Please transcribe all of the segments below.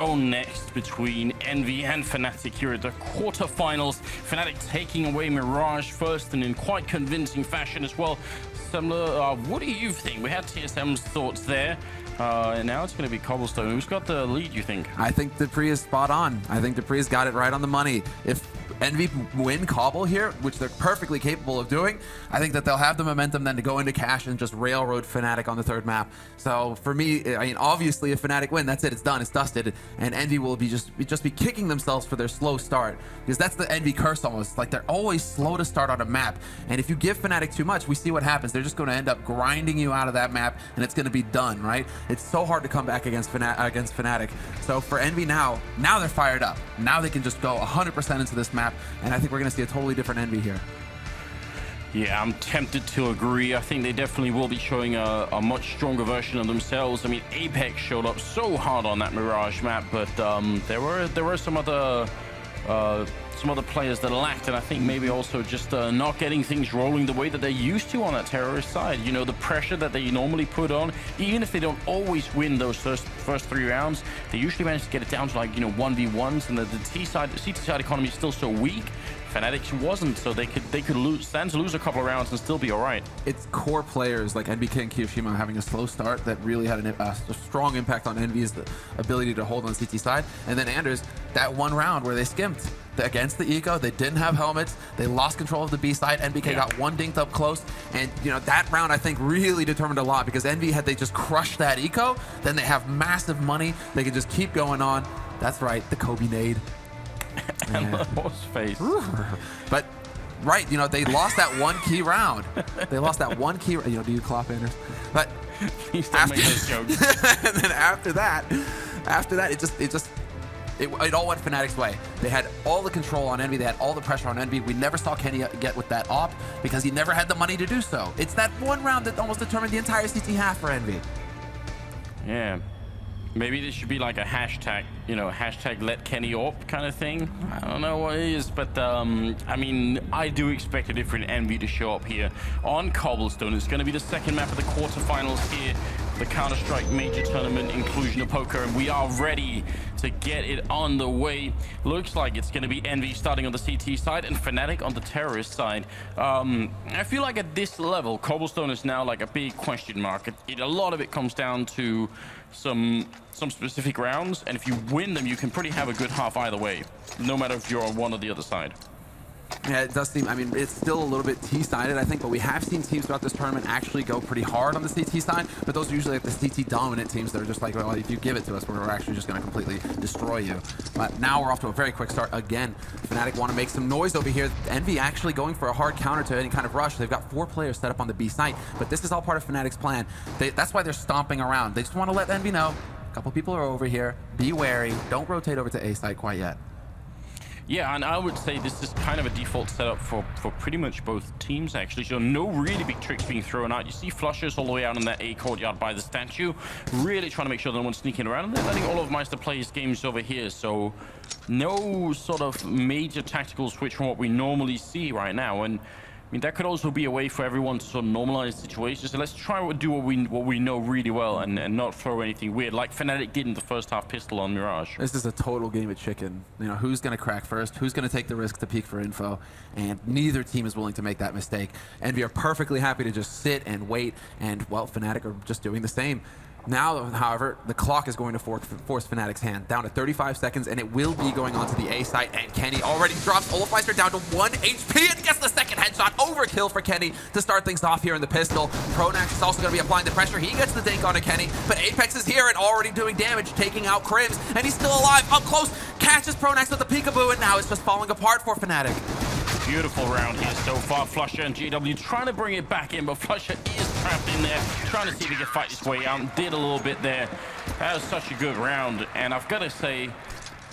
Next between Envy and Fnatic here at the quarterfinals. Fnatic taking away Mirage first and in quite convincing fashion as well. Similar, what do you think? We had TSM's thoughts there. And now it's going to be Cobblestone. Who's got the lead, you think? I think Dupree is spot on. I think Dupree's got it right on the money. If Envy win Cobble here, which they're perfectly capable of doing, I think that they'll have the momentum then to go into cash and just railroad Fnatic on the third map. So for me, I mean, obviously if Fnatic win, that's it. It's done. It's dusted. And Envy will be just be kicking themselves for their slow start, because that's the Envy curse almost. Like, they're always slow to start on a map. And if you give Fnatic too much, we see what happens. They're just going to end up grinding you out of that map, and it's going to be done, right? It's so hard to come back against Fnatic. So for Envy now they're fired up. Now they can just go 100% into this map, and I think we're going to see a totally different Envy here. Yeah, I'm tempted to agree. I think they definitely will be showing a much stronger version of themselves. I mean, Apex showed up so hard on that Mirage map, but there were some other players that lacked, and I think maybe also just not getting things rolling the way that they're used to on that terrorist side. You know, the pressure that they normally put on, even if they don't always win those first 3 rounds, they usually manage to get it down to, like, you know, 1v1s, and the CT side economy is still so weak. Fnatic wasn't, so they could stand to lose a couple of rounds and still be all right. It's core players like NBK and Kiyoshima having a slow start that really had a strong impact on Envy's ability to hold on the CT side. And then Anders, that one round where they skimped against the Eco, they didn't have helmets, they lost control of the B side. NBK got one dinked up close, and you know, that round I think really determined a lot, because Envy, had they just crushed that Eco, then they have massive money, they can just keep going on. That's right, the Kobe nade. And the horse face. But right, you know, they lost that one key round. They lost that one key. You know, do you clap, Anders? But please don't make those jokes. And then after that, it all went Fnatic's way. They had all the control on Envy. They had all the pressure on Envy. We never saw Kenny get with that op because he never had the money to do so. It's that one round that almost determined the entire CT half for Envy. Yeah. Maybe this should be like a hashtag, you know, hashtag let Kenny op kind of thing. I don't know what it is, but I mean, I do expect a different Envy to show up here on Cobblestone. It's going to be the second map of the quarterfinals here, the Counter-Strike Major Tournament in Cluj-Napoca, and we are ready to get it on the way. Looks like it's going to be Envy starting on the CT side and Fnatic on the terrorist side. I feel like at this level, Cobblestone is now like a big question mark. A lot of it comes down to some specific rounds, and if you win them, you can pretty have a good half either way, no matter if you're on one or the other side. Yeah, it does seem, I mean, it's still a little bit T-sided, I think, but we have seen teams throughout this tournament actually go pretty hard on the CT side, but those are usually like the CT dominant teams that are just like, well, if you give it to us, we're actually just going to completely destroy you. But now we're off to a very quick start again. Fnatic want to make some noise over here. Envy actually going for a hard counter to any kind of rush. They've got 4 players set up on the B site, but this is all part of Fnatic's plan. That's why they're stomping around. They just want to let Envy know, a couple people are over here, be wary, don't rotate over to A site quite yet. Yeah, and I would say this is kind of a default setup for pretty much both teams, actually. So no really big tricks being thrown out. You see flushers all the way out in that A courtyard by the statue, really trying to make sure no one's sneaking around. And they're letting all of Meister play his games over here. So no sort of major tactical switch from what we normally see right now. And I mean, that could also be a way for everyone to sort of normalize the situation. So let's try to do what we know really well and not throw anything weird, like Fnatic did in the first half pistol on Mirage. This is a total game of chicken. You know, who's going to crack first? Who's going to take the risk to peek for info? And neither team is willing to make that mistake. Envy are perfectly happy to just sit and wait, and, well, Fnatic are just doing the same. Now, however, the clock is going to force Fnatic's hand down to 35 seconds, and it will be going on to the A site, and Kenny already drops Olafmeister down to 1 HP and gets the second headshot. Overkill for Kenny to start things off here in the pistol. Pronax is also going to be applying the pressure. He gets the dink onto Kenny, but Apex is here and already doing damage, taking out Crims, and he's still alive, up close, catches Pronax with the peekaboo, and now it's just falling apart for Fnatic. Beautiful round here so far. Flusher and GW trying to bring it back in, but Flusher is trapped in there, trying to see if he can fight his way out, and did a little bit there. That was such a good round, and I've got to say,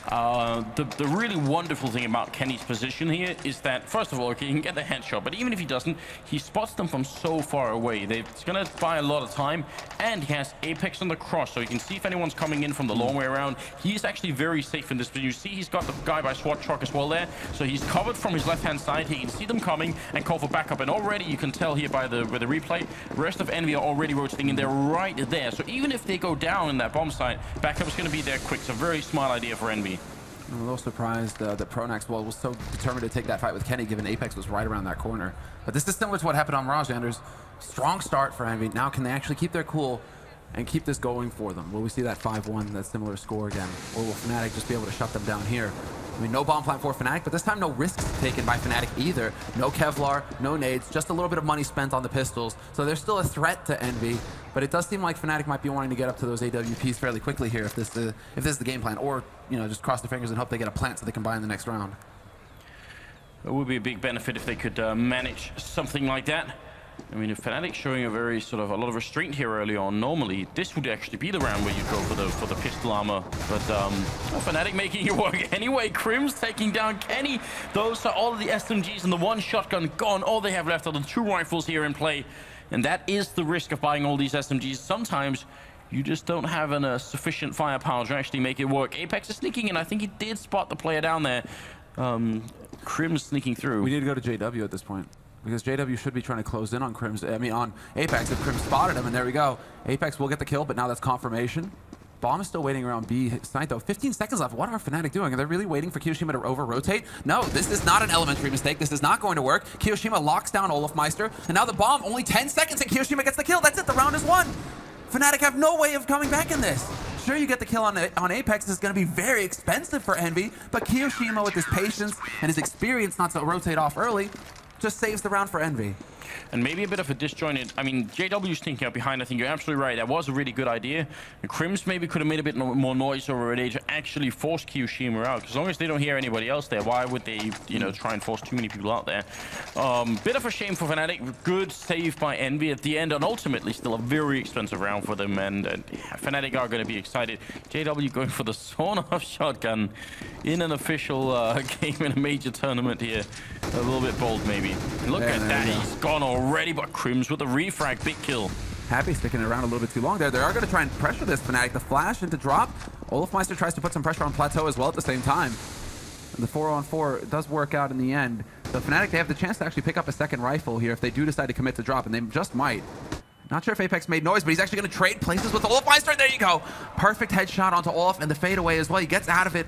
The really wonderful thing about Kenny's position here is that, first of all, okay, he can get the headshot, but even if he doesn't, he spots them from so far away. It's going to buy a lot of time, and he has Apex on the cross, so he can see if anyone's coming in from the long way around. He's actually very safe in this, but you see he's got the guy by SWAT truck as well there, so he's covered from his left-hand side. He can see them coming and call for backup, and already you can tell here by the replay, the rest of EnVy are already rotating in there right there. So even if they go down in that bomb site, backup is going to be there quick. So very smart idea for EnVy. I'm a little surprised that Pronax was so determined to take that fight with Kenny, given Apex was right around that corner. But this is similar to what happened on Mirage, Anders. Strong start for EnVy. Now can they actually keep their cool and keep this going for them? Will we see that 5-1, that similar score again? Or will Fnatic just be able to shut them down here? I mean, no bomb plant for Fnatic, but this time no risks taken by Fnatic either. No Kevlar, no nades, just a little bit of money spent on the pistols. So there's still a threat to EnVy, but it does seem like Fnatic might be wanting to get up to those AWPs fairly quickly here if this is the game plan. Or, you know, just cross their fingers and hope they get a plant so they can buy in the next round. It would be a big benefit if they could manage something like that. I mean, if Fnatic showing a lot of restraint here early on, normally this would actually be the round where you go for the pistol armor. But Fnatic making it work anyway. Crims taking down Kenny. Those are all of the SMGs and the one shotgun gone. All they have left are the 2 rifles here in play, and that is the risk of buying all these SMGs. Sometimes you just don't have sufficient firepower to actually make it work. Apex is sneaking in. I think he did spot the player down there. Crims sneaking through. We need to go to JW at this point, because JW should be trying to close in on on Apex if Crims spotted him, and there we go. Apex will get the kill, but now that's confirmation. Bomb is still waiting around B side though. 15 seconds left. What are Fnatic doing? Are they really waiting for Kiyoshima to over-rotate? No, this is not an elementary mistake. This is not going to work. Kiyoshima locks down Olofmeister, and now the bomb, only 10 seconds, and Kiyoshima gets the kill. That's it, the round is won. Fnatic have no way of coming back in this. Sure, you get the kill on Apex. This is going to be very expensive for EnVy, but Kiyoshima, with his patience and his experience not to rotate off early, just saves the round for EnVy. And maybe a bit of a disjointed, I mean, JW's thinking up behind. I think you're absolutely right. That was a really good idea. And Crims maybe could have made a bit more noise over a day to actually force Kiyoshima out. As long as they don't hear anybody else there, why would they, you know, try and force too many people out there? Bit of a shame for Fnatic. Good save by EnVy at the end, and ultimately still a very expensive round for them. And Fnatic are going to be excited. JW going for the sawn-off shotgun in an official game in a major tournament here. A little bit bold, maybe. Look at that. He's gone already, but Crims with the refrag, big kill. Happy sticking around a little bit too long there. They are going to try and pressure this Fnatic. The flash into drop. Olofmeister tries to put some pressure on Plateau as well at the same time. And the 4-on-4 does work out in the end. So Fnatic, they have the chance to actually pick up a second rifle here if they do decide to commit to drop, and they just might. Not sure if Apex made noise, but he's actually going to trade places with Olofmeister. There you go. Perfect headshot onto Olof, and the fadeaway as well. He gets out of it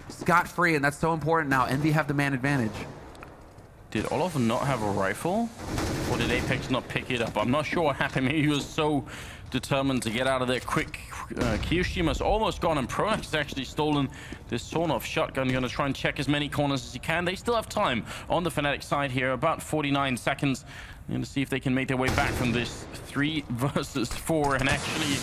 scot-free, and that's so important now. EnVy have the man advantage. Did Olof not have a rifle? Or did Apex not pick it up? I'm not sure what happened. Maybe he was so determined to get out of there quick. Kiyoshima's almost gone, and Pronax has actually stolen this sawn-off shotgun. Going to try and check as many corners as he can. They still have time on the Fnatic side here. About 49 seconds. Going to see if they can make their way back from this 3 versus 4. And actually,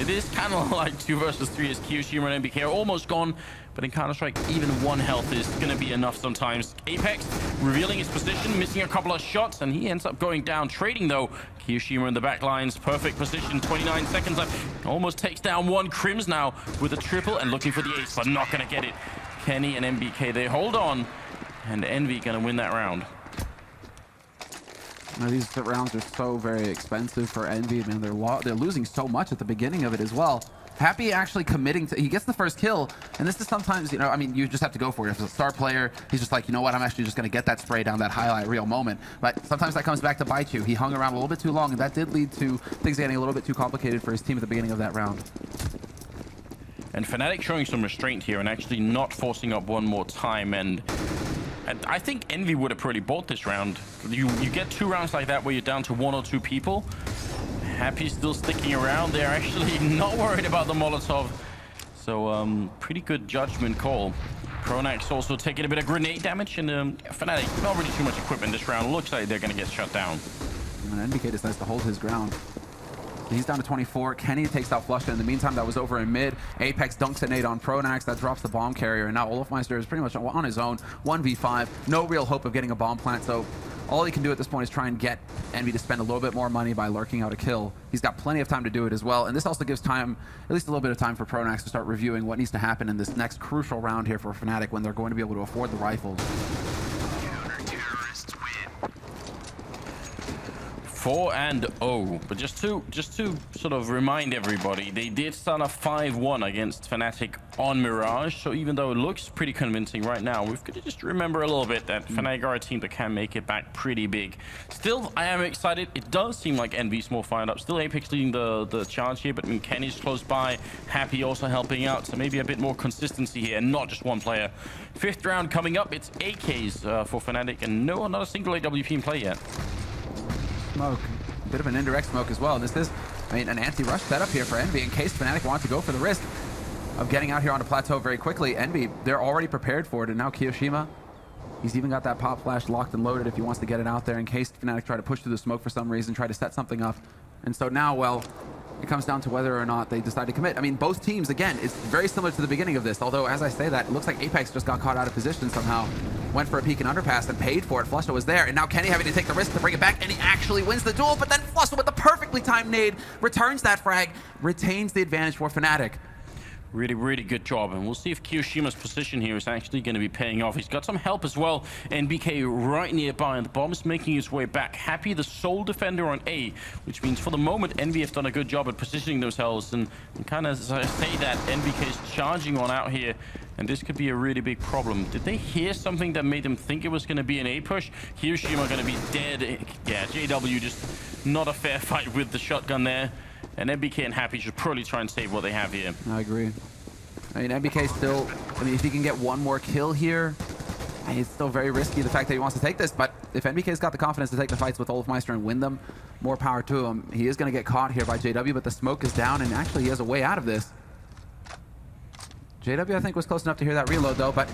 it is kind of like 2 versus 3 as Kiyoshima and NBK are almost gone. But in Counter-Strike, even 1 health is going to be enough sometimes. Apex revealing his position, missing a couple of shots, and he ends up going down. Trading, though. Kiyoshima in the back lines. Perfect position. 29 seconds left. Almost takes down 1. Crims now with a triple and looking for the ace, but not going to get it. Kenny and MBK, they hold on. And EnVy going to win that round. Now, these rounds are so very expensive for EnVy. Man, they're losing so much at the beginning of it as well. Happy actually committing to, he gets the first kill, and this is sometimes, you know, I mean, you just have to go for it. If it's a star player, he's just like, you know what, I'm actually just going to get that spray down, that highlight reel moment. But sometimes that comes back to bite you. He hung around a little bit too long, and that did lead to things getting a little bit too complicated for his team at the beginning of that round. And Fnatic showing some restraint here and actually not forcing up one more time. And I think EnVy would have probably bought this round. You get 2 rounds like that where you're down to 1 or 2 people. Happy still sticking around. They're actually not worried about the Molotov. So pretty good judgment call. Pronax also taking a bit of grenade damage, and Fnatic not really too much equipment this round. Looks like they're going to get shut down. And NBK decides to hold his ground. He's down to 24. Kenny takes out Flusha. In the meantime, that was over in mid. Apex dunks a nade on Pronax. That drops the bomb carrier. And now Olofmeister is pretty much on his own. 1v5. No real hope of getting a bomb plant. So all he can do at this point is try and get Envy to spend a little bit more money by lurking out a kill. He's got plenty of time to do it as well. And this also gives time, at least a little bit of time for Pronax to start reviewing what needs to happen in this next crucial round here for Fnatic when they're going to be able to afford the rifles. 4-0, but just to sort of remind everybody, they did start a 5-1 against Fnatic on Mirage. So even though it looks pretty convincing right now, we've got to just remember a little bit that Fnatic are a team that can make it back pretty big. Still, I am excited. It does seem like Envy's more fired up. Still, Apex leading the charge here, but I mean, Kenny's close by. Happy also helping out, so maybe a bit more consistency here, and not just one player. 5th round coming up. It's AKs for Fnatic, and not a single AWP in play yet. Smoke. A bit of an indirect smoke as well. This is, I mean, an anti-rush setup here for Envy in case Fnatic want to go for the risk of getting out here on a plateau very quickly. Envy, they're already prepared for it, and now Kiyoshima, he's even got that pop flash locked and loaded if he wants to get it out there in case Fnatic try to push through the smoke for some reason, try to set something up. And so now, well, it comes down to whether or not they decide to commit. I mean, both teams, again, it's very similar to the beginning of this, although as I say that, it looks like Apex just got caught out of position somehow. Went for a peek and underpass and paid for it. Flusha was there, and now Kenny having to take the risk to bring it back, and he actually wins the duel, but then Flusha with the perfectly timed nade returns that frag, retains the advantage for Fnatic. Really, really good job, and we'll see if Kiyoshima's position here is actually going to be paying off. He's got some help as well, and BK right nearby, and the bomb is making his way back. Happy, the sole defender on A, which means for the moment, Envy have done a good job at positioning themselves, and kind of as I say that, NBK is charging on out here, and this could be a really big problem. Did they hear something that made them think it was going to be an A push? Kiyoshima going to be dead. Yeah, JW just not a fair fight with the shotgun there. And NBK and Happy should probably try and save what they have here. I agree. I mean, NBK still, I mean, if he can get one more kill here, I mean, it's still very risky, the fact that he wants to take this. But if NBK's got the confidence to take the fights with Olofmeister and win them, more power to him. He is going to get caught here by JW, but the smoke is down, and actually he has a way out of this. JW, I think, was close enough to hear that reload, though, but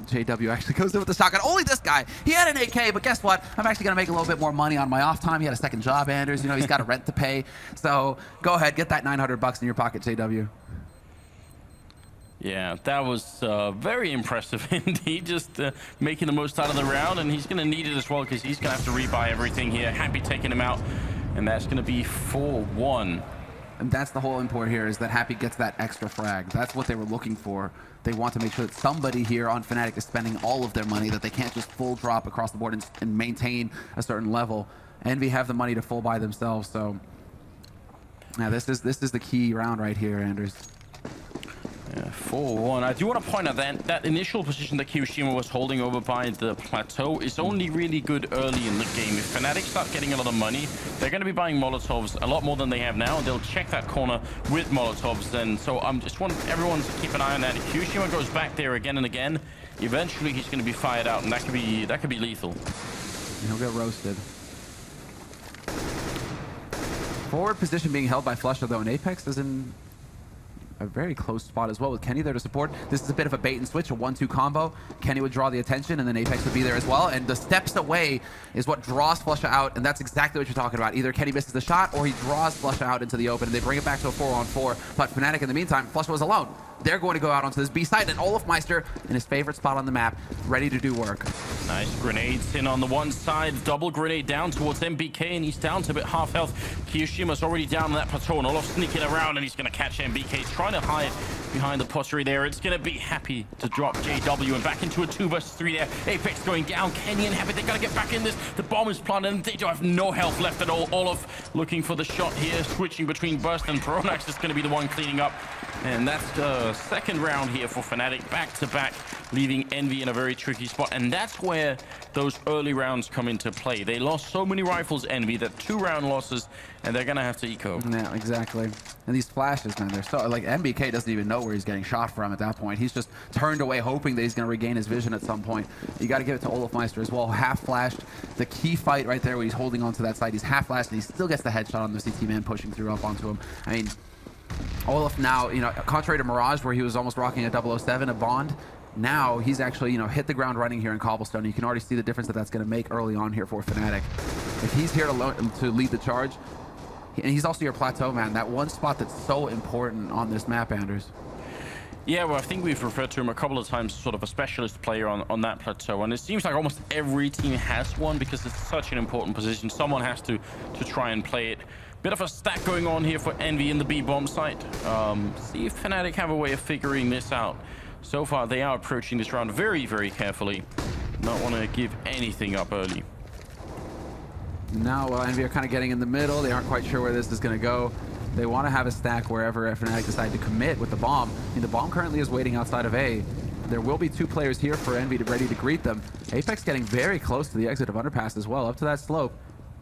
JW actually goes in with the shotgun. Only this guy. He had an AK, but guess what? I'm actually going to make a little bit more money on my off time. He had a second job, Anders. You know, he's got a rent to pay. So go ahead, get that $900 in your pocket, JW. Yeah, that was very impressive indeed. Just making the most out of the round, and he's going to need it as well because he's going to have to rebuy everything here. Happy taking him out, and that's going to be 4-1. And that's the whole import here, is that Happy gets that extra frag. That's what they were looking for. They want to make sure that somebody here on Fnatic is spending all of their money, that they can't just full drop across the board and maintain a certain level. Envy have the money to full buy themselves, so yeah, this is the key round right here, Anders. Yeah, 4-1. I do want to point out that initial position that Kiyoshima was holding over by the plateau is only really good early in the game. If Fnatic start getting a lot of money, they're going to be buying Molotovs a lot more than they have now, and they'll check that corner with Molotovs. And so I just want everyone to keep an eye on that. If Kiyoshima goes back there again and again, eventually he's going to be fired out, and that could be lethal. He'll get roasted. Forward position being held by Flusha, though, and Apex is in a very close spot as well with Kenny there to support. This is a bit of a bait and switch, a 1-2 combo. Kenny would draw the attention, and then Apex would be there as well. And the steps away is what draws Flusha out, and that's exactly what you're talking about. Either Kenny misses the shot, or he draws Flusha out into the open, and they bring it back to a 4-on-4. But Fnatic, in the meantime, Flusha was alone. They're going to go out onto this B side, and Olofmeister in his favorite spot on the map, ready to do work. Nice grenades in on the one side, double grenade down towards MBK, and he's down to a bit half health. Kiyoshima's already down on that plateau, and Olof sneaking around, and he's going to catch MBK, trying to hide behind the pottery there. It's going to be Happy to drop JW, and back into a 2 versus 3 there. Apex going down, Kenny and Happy, they got to get back in this. The bomb is planted, and they do have no health left at all. Olof looking for the shot here, switching between Burst and Pronax is going to be the one cleaning up. And that's the second round here for Fnatic, back-to-back, leaving Envy in a very tricky spot. And that's where those early rounds come into play. They lost so many rifles, Envy, that 2-round losses, and they're going to have to eco. Yeah, exactly. And these flashes, man, they're so, like, MBK doesn't even know where he's getting shot from at that point. He's just turned away, hoping that he's going to regain his vision at some point. You got to give it to Olofmeister as well. Half-flashed. The key fight right there where he's holding onto that side. He's half-flashed, and he still gets the headshot on the CT man pushing through up onto him. I mean, Olof now, you know, contrary to Mirage, where he was almost rocking a 007, a Bond, now he's actually, you know, hit the ground running here in Cobblestone. You can already see the difference that that's going to make early on here for Fnatic. If he's here to lead the charge, And he's also your plateau man. That one spot that's so important on this map, Anders. Yeah, well, I think we've referred to him a couple of times as sort of a specialist player on that plateau, and it seems like almost every team has one because it's such an important position. Someone has to try and play it. Bit of a stack going on here for Envy in the B bomb site. See if Fnatic have a way of figuring this out. So far, they are approaching this round very, very carefully. Not want to give anything up early. Now, well, Envy are kind of getting in the middle. They aren't quite sure where this is going to go. They want to have a stack wherever Fnatic decide to commit with the bomb. I mean, the bomb currently is waiting outside of A. There will be 2 players here for Envy ready to greet them. Apex getting very close to the exit of Underpass as well, up to that slope.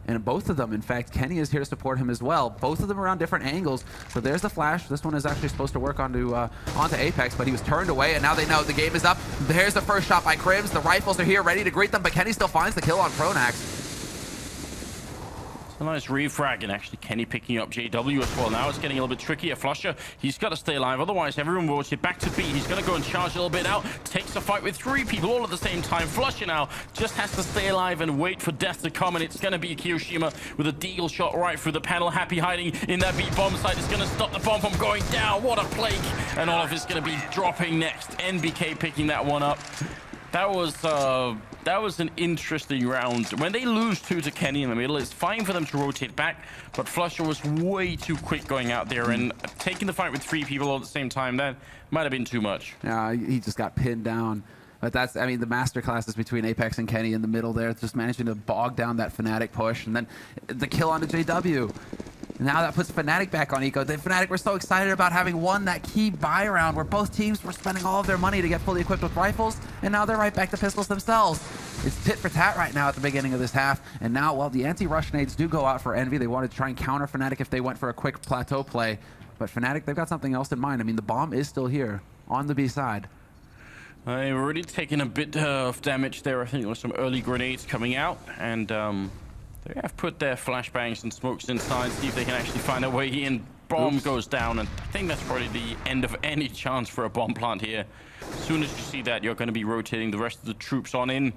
And both of them, in fact, Kenny is here to support him as well. Both of them are on different angles. So there's the flash. This one is actually supposed to work onto Apex, but he was turned away, and now they know the game is up. There's the first shot by Crims. The rifles are here ready to greet them, but Kenny still finds the kill on Pronax. A nice refrag, and actually Kenny picking up JW as well. Now it's getting a little bit trickier. Flusher, he's got to stay alive, otherwise everyone will rotate back to B. He's going to go and charge a little bit out. Takes a fight with 3 people all at the same time. Flusher now just has to stay alive and wait for death to come, and it's going to be Kiyoshima with a deagle shot right through the panel. Happy hiding in that B bomb site. It's going to stop the bomb from going down. What a plague. And all of it's going to be dropping next. NBK picking that one up. That was an interesting round. When they lose 2 to Kenny in the middle, it's fine for them to rotate back, but Flusher was way too quick going out there and taking the fight with 3 people all at the same time. That might have been too much. Yeah, he just got pinned down. But that's, I mean, the masterclasses between Apex and Kenny in the middle there, just managing to bog down that Fnatic push, and then the kill onto JW. Now that puts Fnatic back on eco. The Fnatic were so excited about having won that key buy round where both teams were spending all of their money to get fully equipped with rifles, and now they're right back to pistols themselves. It's tit for tat right now at the beginning of this half, and now, while the anti-rush nades do go out for Envy, they wanted to try and counter Fnatic if they went for a quick plateau play. But Fnatic, they've got something else in mind. I mean, the bomb is still here on the B side. They've already taken a bit of damage there. I think there were some early grenades coming out, and they have put their flashbangs and smokes inside, see if they can actually find a way in. Bomb goes down, and I think that's probably the end of any chance for a bomb plant here. As soon as you see that, you're going to be rotating the rest of the troops on in.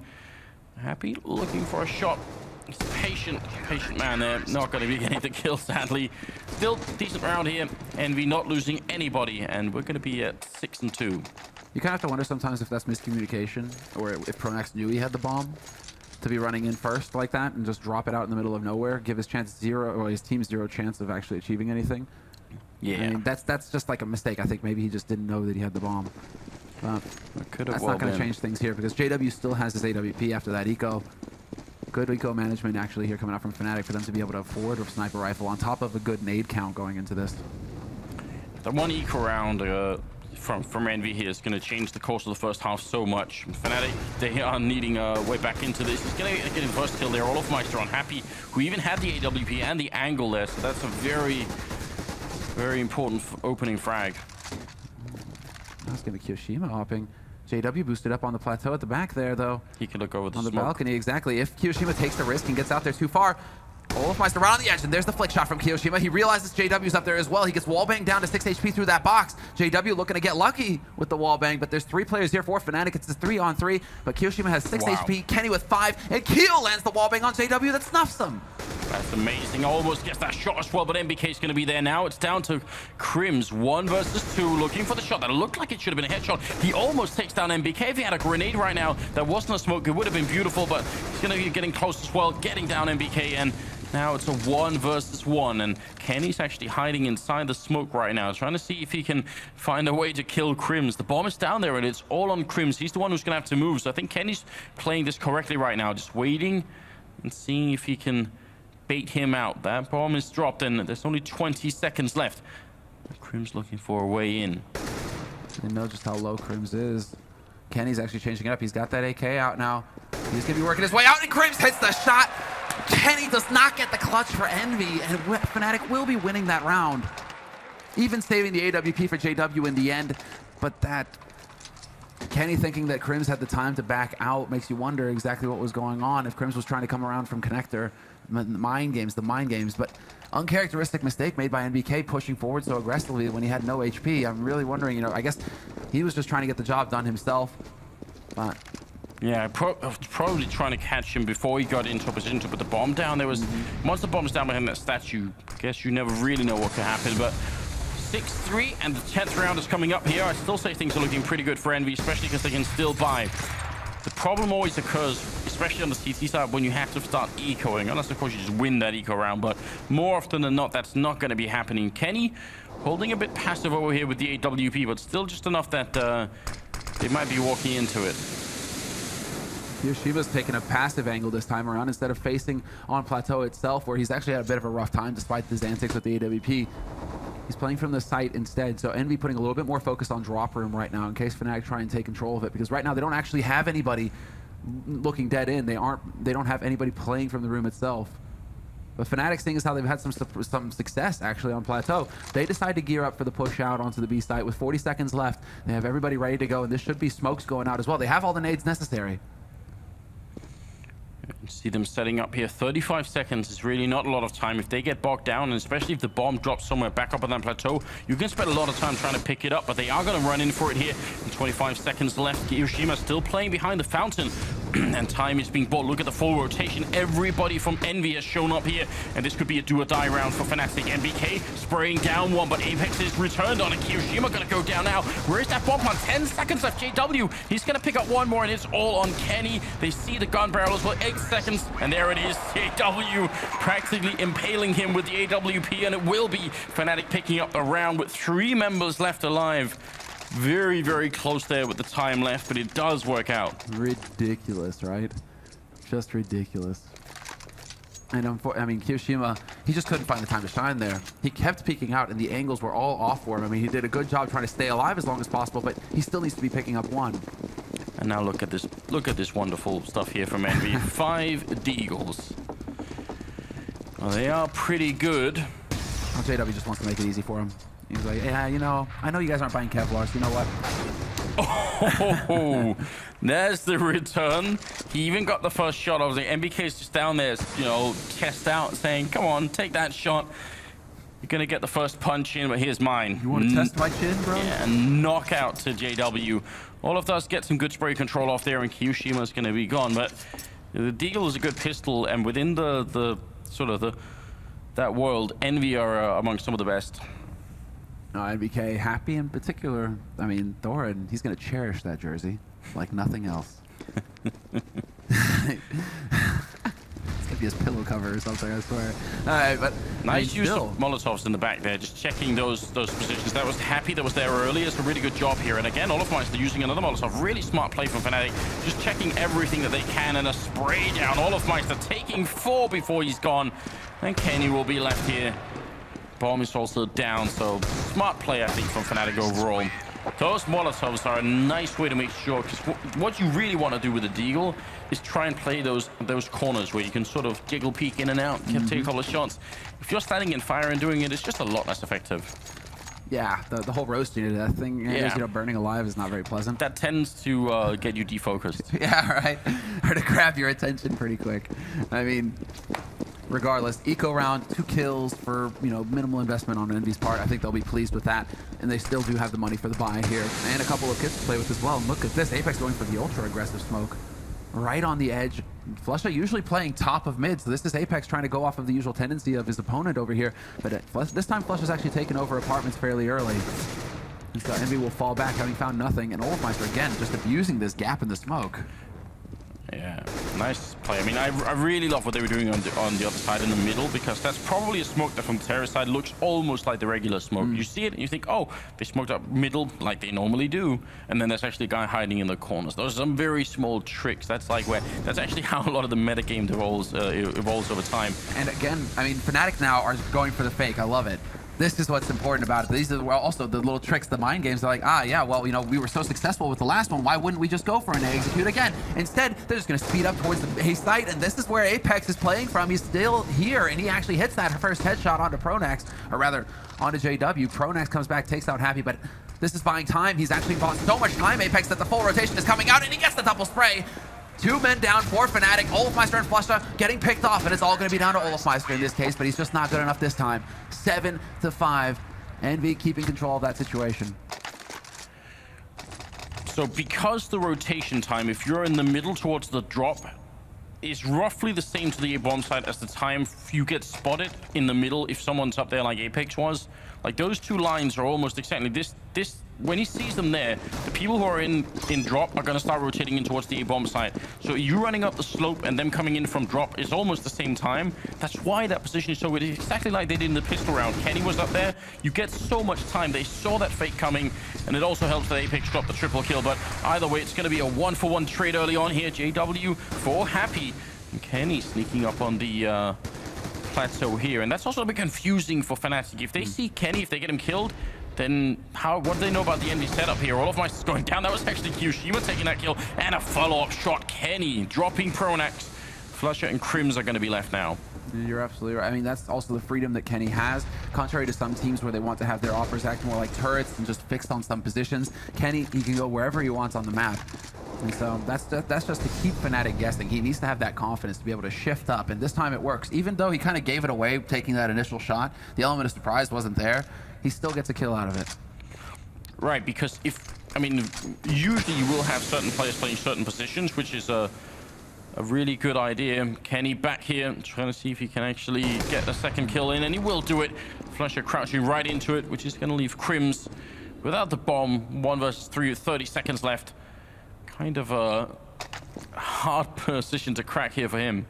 Happy looking for a shot. It's patient man there. Not going to be getting the kill, sadly. Still decent round here. Envy not losing anybody, and we're going to be at 6-2. You kind of have to wonder sometimes if that's miscommunication, or if Pronax knew he had the bomb to be running in first like that and just drop it out in the middle of nowhere, give his team 0 chance of actually achieving anything. Yeah, I mean, that's just like a mistake. I think maybe he just didn't know that he had the bomb. That's not going to change things here because JW still has his AWP after that eco. Good eco management actually here coming out from Fnatic for them to be able to afford a sniper rifle on top of a good nade count going into this. The 1 eco round from Envy here is going to change the course of the first half so much. Fnatic, they are needing a way back into this. He's going to get his first kill there. Olofmeister on Happy, who even had the AWP and the angle there, so that's a very, very important opening frag. That's going to be Kiyoshima hopping. JW boosted up on the plateau at the back there, though. He can look over the on the smoke. balcony, exactly. If Kiyoshima takes the risk and gets out there too far, Olofmeister right on the edge, and there's the flick shot from Kiyoshima. He realizes JW's up there as well. He gets wallbang down to 6 HP through that box. JW looking to get lucky with the wallbang, but there's 3 players here for Fnatic. It's a 3-on-3, but Kiyoshima has 6 HP, Kenny with 5, and Kiyo lands the wallbang on JW that snuffs him. That's amazing. Almost gets that shot as well, but NBK's going to be there now. It's down to Crims, 1 versus 2, looking for the shot that looked like it should have been a headshot. He almost takes down NBK. If he had a grenade right now, that wasn't a smoke, it would have been beautiful, but he's going to be getting close as well, getting down NBK, and now it's a 1 versus 1, and Kenny's actually hiding inside the smoke right now, trying to see if he can find a way to kill Crims. The bomb is down there, and it's all on Crims. He's the one who's going to have to move, so I think Kenny's playing this correctly right now, just waiting and seeing if he can bait him out. That bomb is dropped, and there's only 20 seconds left. Crims looking for a way in. They know just how low Crims is. Kenny's actually changing it up. He's got that AK out now. He's going to be working his way out, and Crims hits the shot. Kenny does not get the clutch for Envy, and Fnatic will be winning that round. Even saving the AWP for JW in the end, but that Kenny thinking that Crims had the time to back out makes you wonder exactly what was going on. If Crims was trying to come around from connector, the mind games, but uncharacteristic mistake made by NBK pushing forward so aggressively when he had no HP. I'm really wondering, I guess he was just trying to get the job done himself, but Yeah, probably trying to catch him before he got into a position to put the bomb down. There was once the bomb's down behind that statue, I guess you never really know what could happen. But 6-3 and the 10th round is coming up here. I still say things are looking pretty good for Envy, especially because they can still buy. The problem always occurs, especially on the CT side, when you have to start ecoing, unless of course you just win that eco round. But more often than not, that's not going to be happening. Kenny holding a bit passive over here with the AWP, but still just enough that they might be walking into it. Yoshima's taking a passive angle this time around instead of facing on Plateau itself, where he's actually had a bit of a rough time despite his antics with the AWP. He's playing from the site instead, so Envy putting a little bit more focus on drop room right now in case Fnatic try and take control of it, because right now they don't actually have anybody looking dead in. They don't have anybody playing from the room itself. But Fnatic, seeing as how they've had some success actually on Plateau, they decide to gear up for the push out onto the B site with 40 seconds left. They have everybody ready to go, and this should be smokes going out as well. They have all the nades necessary. See them setting up here. 35 seconds is really not a lot of time. If they get bogged down, and especially if the bomb drops somewhere back up on that plateau, you can spend a lot of time trying to pick it up, but they are going to run in for it here. And 25 seconds left. Hiroshima still playing behind the fountain. And time is being bought. Look at the full rotation. Everybody from Envy has shown up here. And this could be a do or die round for Fnatic. NBK spraying down one, but Apex is returned on it. Hiroshima going to go down now. Where is that bomb on? 10 seconds left. JW, he's going to pick up one more, and it's all on Kenny. They see the gun barrel as well. 8 seconds, and there it is. JW practically impaling him with the AWP, and it will be Fnatic picking up the round with 3 members left alive. Very, very close there with the time left, but it does work out. Ridiculous, right? Just ridiculous. And I mean, Kiyoshima, he just couldn't find the time to shine there. He kept peeking out, and the angles were all off for him. I mean, he did a good job trying to stay alive as long as possible, but he still needs to be picking up one. And now look at this. Look at this wonderful stuff here from Envy. 5 deagles. Well, they are pretty good. Oh, JW just wants to make it easy for him. He's like, yeah, you know, I know you guys aren't buying Kevlar, so you know what? Oh, there's the return. He even got the first shot. I was like, MBK's just down there, you know, chest out, saying, come on, take that shot. You're going to get the first punch in, but here's mine. You want to test my chin, bro? Yeah, knockout to JW. All of us get some good spray control off there, and Kiyoshima's going to be gone. But the Deagle is a good pistol, and within the sort of that world, Envy are among some of the best. NBK happy in particular. I mean, Thorin, he's going to cherish that jersey like nothing else. It's going to be his pillow cover or something, I swear. All right, but nice use of Molotovs in the back there, just checking those positions. That was Happy that was there earlier. It's a really good job here. And again, Olofmeister using another Molotov. Really smart play from Fnatic. Just checking everything that they can, and a spray down. Olofmeister taking 4 before he's gone. And Kenny will be left here. Bomb is also down, so smart play, I think, from Fnatic overall. Those Molotovs are a nice way to make sure, because what you really want to do with the Deagle is try and play those corners where you can sort of jiggle peek in and out, take a couple of shots. If you're standing in fire and doing it, it's just a lot less effective. Yeah, the whole roasting of that thing, you know, burning alive is not very pleasant. That tends to get you defocused. Yeah, right. Or to grab your attention pretty quick. I mean, regardless, eco round, 2 kills for, you know, minimal investment on Envy's part. I think they'll be pleased with that, and they still do have the money for the buy here, and a couple of kits to play with as well. And look at this, Apex going for the ultra aggressive smoke right on the edge. Flusha usually playing top of mid, so this is Apex trying to go off of the usual tendency of his opponent over here. But this time Flusha's actually taken over apartments fairly early. And so Envy will fall back, having found nothing, and Olofmeister again just abusing this gap in the smoke. Yeah, nice play. I mean, I really love what they were doing on the other side in the middle, because that's probably a smoke that from the terrace side looks almost like the regular smoke. You see it and you think, oh, they smoked up middle like they normally do, and then there's actually a guy hiding in the corners. Those are some very small tricks. That's actually how a lot of the metagame evolves over time. And again, I mean, Fnatic now are going for the fake. I love it. This is what's important about it. These are also the little tricks, the mind games. They're like, yeah, well, you know, we were so successful with the last one. Why wouldn't we just go for an execute again? Instead, they're just going to speed up towards the A site, and this is where Apex is playing from. He's still here, and he actually hits that first headshot onto Pronax, or rather, onto JW. Pronax comes back, takes out Happy, but this is buying time. He's actually bought so much time, Apex, that the full rotation is coming out, and he gets the double spray. 2 men down for Fnatic. Olofmeister and Flusha getting picked off, and it's all going to be down to Olofmeister in this case, but he's just not good enough this time. 7-5. Envy keeping control of that situation. So because the rotation time, if you're in the middle towards the drop, is roughly the same to the A-bomb side as the time you get spotted in the middle if someone's up there like Apex was. Like those two lines are almost exactly this when he sees them there, the people who are in drop are going to start rotating in towards the A-bomb side. So you running up the slope and them coming in from drop is almost the same time. That's why that position is so good. It's exactly like they did in the pistol round. Kenny was up there. You get so much time. They saw that fake coming, and it also helps that Apex drop the triple kill. But either way, it's going to be a 1-for-1 trade early on here. JW for Happy. And Kenny sneaking up on the plateau here. And that's also a bit confusing for Fnatic. If they see Kenny, if they get him killed, then what do they know about the enemy setup here? All of my is going down. That was actually Kyoshima taking that kill. And a follow-up shot. Kenny dropping Pronax. Flusher and Crims are going to be left now. You're absolutely right. I mean, that's also the freedom that Kenny has. Contrary to some teams where they want to have their offers act more like turrets and just fixed on some positions, Kenny, he can go wherever he wants on the map. And so that's just to keep Fnatic guessing. He needs to have that confidence to be able to shift up. And this time it works. Even though he kind of gave it away taking that initial shot, the element of surprise wasn't there. He still gets a kill out of it. Right, because usually you will have certain players playing certain positions, which is a really good idea. Kenny back here, trying to see if he can actually get a second kill in, and he will do it. Flusher crouching right into it, which is going to leave Crims without the bomb. 1 versus 3 with 30 seconds left. Kind of a hard position to crack here for him.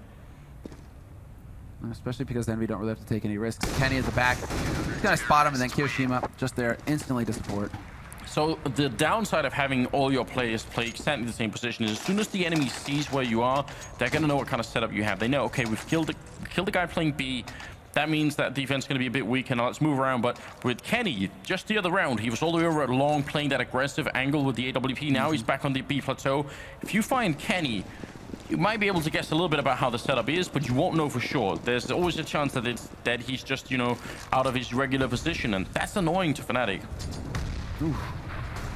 Especially because EnVy don't really have to take any risks. Kenny at the back. He's going to spot him, and then Kyoshima just there instantly to support. So the downside of having all your players play exactly the same position is as soon as the enemy sees where you are, they're going to know what kind of setup you have. They know, okay, we've killed the guy playing B. That means that defense is going to be a bit weak, and let's move around. But with Kenny, just the other round, he was all the way over at long, playing that aggressive angle with the AWP. Now he's back on the B plateau. If you find Kenny, you might be able to guess a little bit about how the setup is, but you won't know for sure. There's always a chance that he's just, out of his regular position, and that's annoying to Fnatic. Ooh.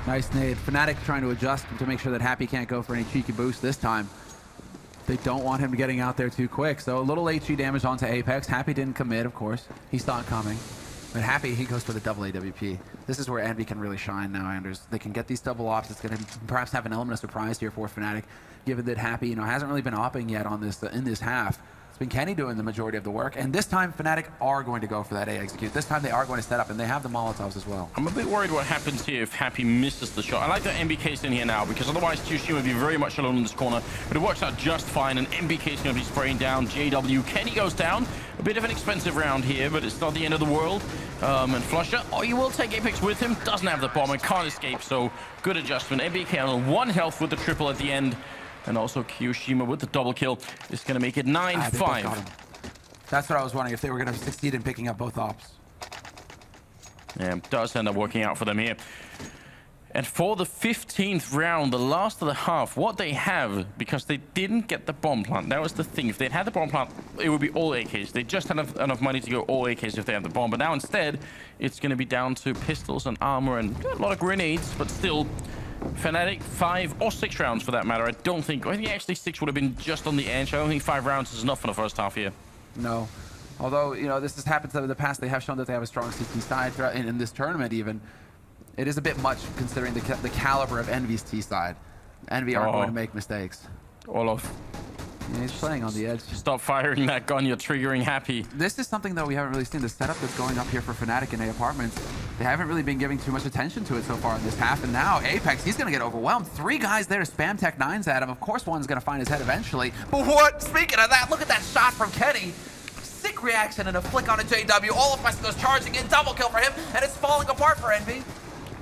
Nice nade. Fnatic trying to adjust to make sure that Happy can't go for any cheeky boost this time. They don't want him getting out there too quick, so a little HG damage onto Apex. Happy didn't commit, of course. He saw it coming. But Happy, he goes for the double AWP. This is where EnVy can really shine now, Anders. They can get these double ops. It's going to perhaps have an element of surprise here for Fnatic, given that Happy, hasn't really been opping yet on this in this half. It's been Kenny doing the majority of the work, and this time Fnatic are going to go for that A execute. This time they are going to set up, and they have the Molotovs as well. I'm a bit worried what happens here if Happy misses the shot. I like that MBK's in here now, because otherwise Kyoshima would be very much alone in this corner. But it works out just fine, and MBK's going to be spraying down JW. Kenny goes down. A bit of an expensive round here, but it's not the end of the world. And Flusher, he will take Apex with him. Doesn't have the bomb and can't escape, so good adjustment. MBK on 1 health with the triple at the end. And also Kyoshima with the double kill is going to make it 9-5. That's what I was wondering, if they were going to succeed in picking up both ops. Yeah, does end up working out for them here. And for the 15th round, the last of the half, what they have, because they didn't get the bomb plant, that was the thing. If they'd had the bomb plant, it would be all AKs. They just had enough money to go all AKs if they had the bomb. But now instead, it's going to be down to pistols and armor and a lot of grenades, but still... Fnatic 5 or 6 rounds for that matter. I think actually 6 would have been just on the edge. I don't think 5 rounds is enough for the first half here. No. Although, this has happened in the past. They have shown that they have a strong CT side in this tournament even. It is a bit much considering the caliber of EnVy's T side. EnVy aren't going to make mistakes. Olof. Yeah, he's playing on the edge. Stop firing that gun, you're triggering Happy. This is something, though, we haven't really seen. The setup that's going up here for Fnatic in A apartments. They haven't really been giving too much attention to it so far in this half. And now Apex, he's going to get overwhelmed. 3 guys there to spam Tech 9s at him. Of course, one's going to find his head eventually. But what? Speaking of that, look at that shot from Kenny. Sick reaction and a flick on a JW. All of my goes charging in. Double kill for him. And it's falling apart for EnVy.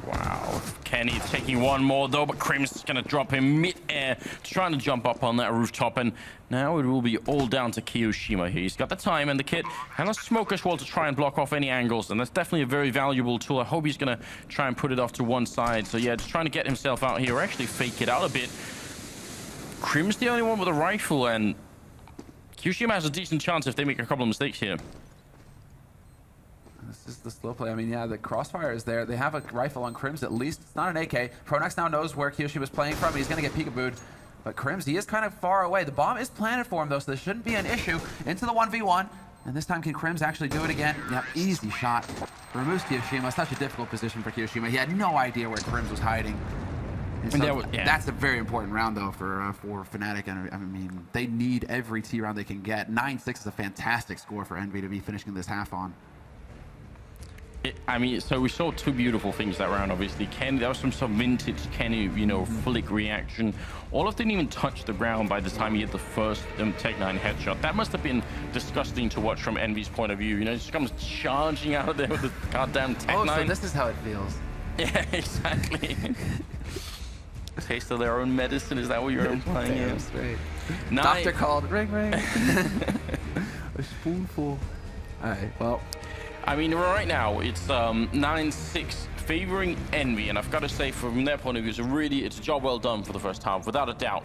Wow. Kenny taking one more though, but Crims is going to drop him mid-air, trying to jump up on that rooftop, and now it will be all down to Kyoshima here. He's got the time and the kit and a smoke as well to try and block off any angles, and that's definitely a very valuable tool. I hope he's going to try and put it off to one side. So yeah, just trying to get himself out here, or actually fake it out a bit. Crims the only one with a rifle, and Kyoshima has a decent chance if they make a couple of mistakes here. This is the slow play. I mean, yeah, the crossfire is there. They have a rifle on Crims at least. It's not an AK. Pronax now knows where Kyoshi was playing from. He's going to get peekabooed. But Crims, he is kind of far away. The bomb is planted for him, though, so this shouldn't be an issue. Into the 1v1. And this time, can Crims actually do it again? Yep, easy shot. Removes Kyoshima. Such a difficult position for Kyoshima. He had no idea where Crims was hiding. And so that's a very important round, though, for Fnatic. And I mean, they need every T round they can get. 9-6 is a fantastic score for Envy to be finishing this half on. I mean, so we saw two beautiful things that round, obviously. Kenny, there was some vintage Kenny, you know, flick reaction. Olaf didn't even touch the ground by the time he hit the first Tech9 headshot. That must have been disgusting to watch from Envy's point of view. You know, he just comes charging out of there with the goddamn Tech9. Oh, so this is how it feels. Yeah, exactly. Taste of their own medicine, is that what you're implying? Damn straight. Doctor called, ring, ring. A spoonful. All right, well. I mean, right now, it's 9-6 favoring Envy, and I've got to say, from their point of view, it's a job well done for the first half, without a doubt.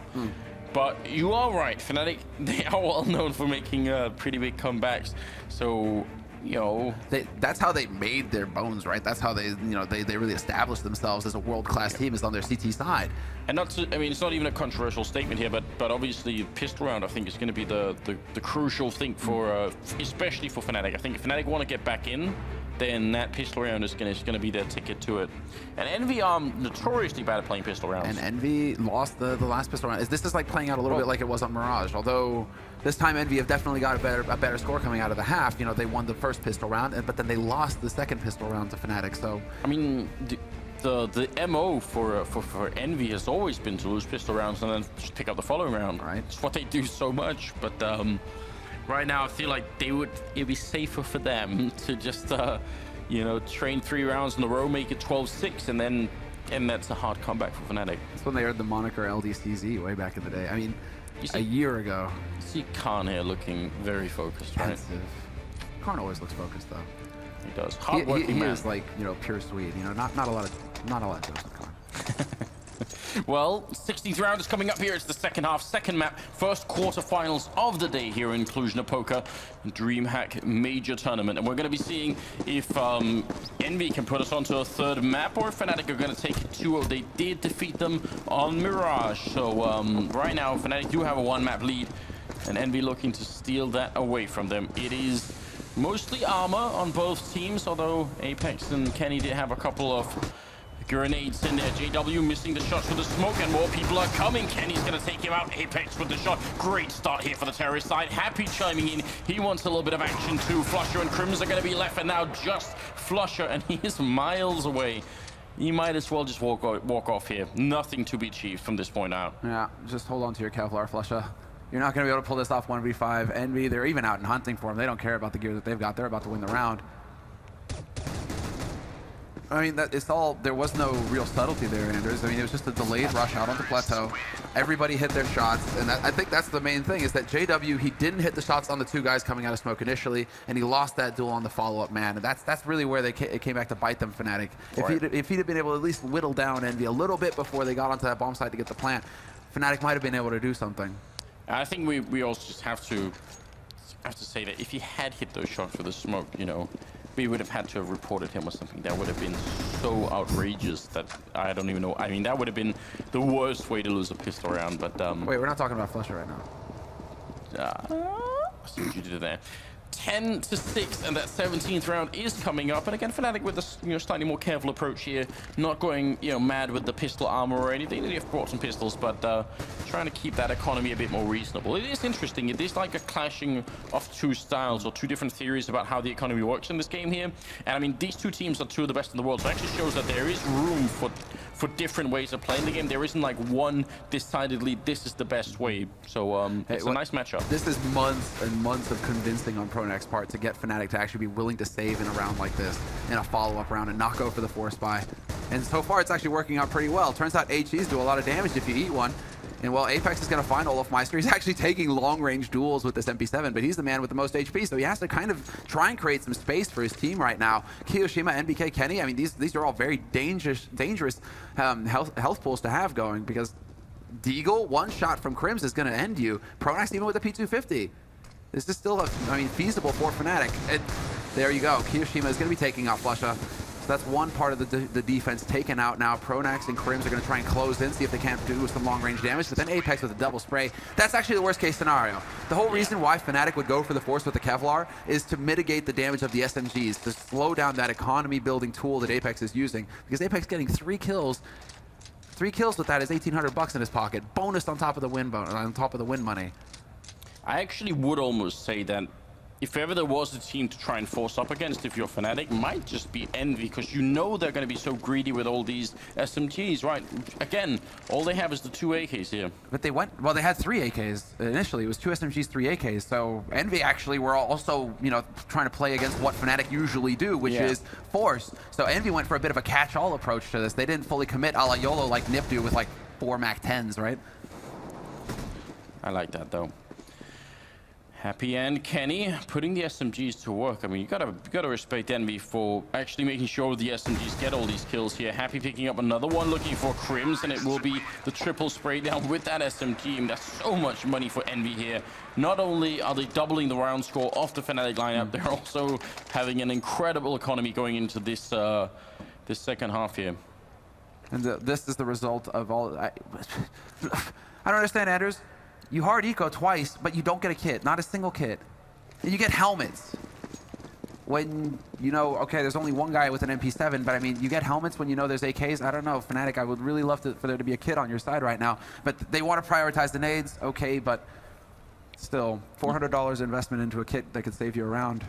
But you are right, Fnatic, they are well known for making pretty big comebacks, so, you know... That's how they made their bones, right? That's how they really established themselves as a world-class team, is on their CT side. And I mean, it's not even a controversial statement here, but obviously pistol round, I think, is going to be the crucial thing for, especially for Fnatic. I think if Fnatic want to get back in, then that pistol round is going to be their ticket to it. And Envy are notoriously bad at playing pistol rounds. And Envy lost the last pistol round. This is like playing out a little bit like it was on Mirage, although this time Envy have definitely got a better score coming out of the half. You know, they won the first pistol round, but then they lost the second pistol round to Fnatic. So I mean, the MO for Envy has always been to lose pistol rounds and then just pick up the following round. Right. It's what they do so much, but right now I feel like it'd be safer for them to just you know, train 3 rounds in a row, make it 12-6, and that's a hard comeback for Fnatic. That's when they earned the moniker LDCZ way back in the day. I mean, a year ago. You see Khan here looking very focused, right? Khan always looks focused, though. He does. Hard-working man. He is like, you know, pure Swede. You know, not a lot of jokes with Khan. Well, 16th round is coming up here. It's the second half, second map, first quarterfinals of the day here in Cluj-Napoca, DreamHack major tournament. And we're going to be seeing if Envy can put us onto a third map, or if Fnatic are going to take 2-0. They did defeat them on Mirage. So right now, Fnatic do have a 1-map lead, and Envy looking to steal that away from them. It is mostly armor on both teams, although Apex and Kenny did have a couple of grenades in there. JW missing the shots for the smoke, and more people are coming. Kenny's going to take him out. Apex with the shot. Great start here for the terrorist side. Happy chiming in. He wants a little bit of action too. Flusher and Crims are going to be left, and now just Flusher, and he is miles away. He might as well just walk off here. Nothing to be achieved from this point out. Yeah, just hold on to your Kevlar, Flusher. You're not going to be able to pull this off 1v5. Envy, they're even out and hunting for him. They don't care about the gear that they've got. They're about to win the round. I mean, there was no real subtlety there, Anders. I mean, it was just a delayed rush out onto Plateau. Everybody hit their shots, and I think that's the main thing, is that JW, he didn't hit the shots on the 2 guys coming out of smoke initially, and he lost that duel on the follow-up man. And that's really where it came back to bite them, Fnatic. Right. If he'd have been able to at least whittle down Envy a little bit before they got onto that bomb site to get the plant, Fnatic might have been able to do something. I think we also just have to say that if he had hit those shots with the smoke, you know, we would have had to have reported him or something. That would have been so outrageous that I don't even know. I mean, that would have been the worst way to lose a pistol round, but... Wait, we're not talking about Flusher right now. I see what you did there. 10-6, and that 17th round is coming up. And again, Fnatic with a slightly more careful approach here, not going mad with the pistol armor or anything. They have brought some pistols, but trying to keep that economy a bit more reasonable. It is interesting. It is like a clashing of 2 styles or 2 different theories about how the economy works in this game here. And I mean, these 2 teams are 2 of the best in the world, so it actually shows that there is room for different ways of playing the game. There isn't like one decidedly this is the best way. So it's a nice matchup. This is months and months of convincing on Pronak's part to get Fnatic to actually be willing to save in a round like this, in a follow-up round, and not go for the force buy. And so far it's actually working out pretty well. Turns out HEs do a lot of damage if you eat one. And while Apex is going to find Olaf Meister, he's actually taking long-range duels with this MP7, but he's the man with the most HP, so he has to kind of try and create some space for his team right now. Kiyoshima, NBK, Kenny, I mean, these are all very dangerous health pools to have going, because Deagle, 1 shot from Crims is going to end you. Pronax even with a P250. This is still, feasible for Fnatic. And there you go. Kiyoshima is going to be taking out Flusha. So that's one part of the defense taken out now. Pronax and Crims are going to try and close in, see if they can't do some long-range damage. But then Apex with a double spray. That's actually the worst-case scenario. The whole reason why Fnatic would go for the Force with the Kevlar is to mitigate the damage of the SMGs, to slow down that economy-building tool that Apex is using. Because Apex getting 3 kills 3 kills with that is 1,800 bucks in his pocket. Bonus on top of the win money. I actually would almost say that if ever there was a team to try and force up against, if you're Fnatic, might just be Envy, because you know they're going to be so greedy with all these SMGs, right? Again, all they have is the 2 AKs here. But they went, well, they had 3 AKs initially. It was 2 SMGs, 3 AKs. So Envy actually were also, you know, trying to play against what Fnatic usually do, which is force. So Envy went for a bit of a catch-all approach to this. They didn't fully commit a la YOLO like Nip do with like 4 Mac 10s, right? I like that, though. Happy and Kenny putting the SMGs to work. I mean, you gotta respect Envy for actually making sure the SMGs get all these kills here. Happy picking up another one, looking for Crims, and it will be the triple spray down with that SMG. And that's so much money for Envy here. Not only are they doubling the round score off the Fnatic lineup, they're also having an incredible economy going into this this second half here. And this is the result of all. I don't understand, Anders. You hard eco twice, but you don't get a kit, not a single kit. And you get helmets. When you know, okay, there's only one guy with an MP7, but I mean, you get helmets when you know there's AKs. I don't know, Fnatic, I would really love for there to be a kit on your side right now. But they want to prioritize the nades, okay, but still, $400 investment into a kit that could save you a round.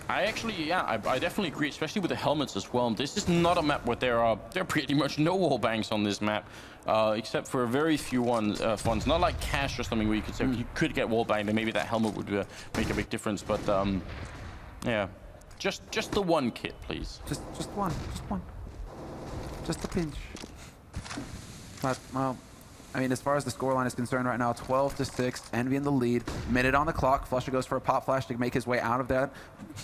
I actually, I definitely agree, especially with the helmets as well. This is not a map where there are pretty much no wall banks on this map, except for a very few ones. Not like Cash or something where you could say you could get wall banged, and maybe that helmet would make a big difference. But yeah, just the one kit, please. Just one, just a pinch. But well, I mean, as far as the scoreline is concerned right now, 12-6, Envy in the lead. Minute on the clock. Flusha goes for a pop flash to make his way out of that.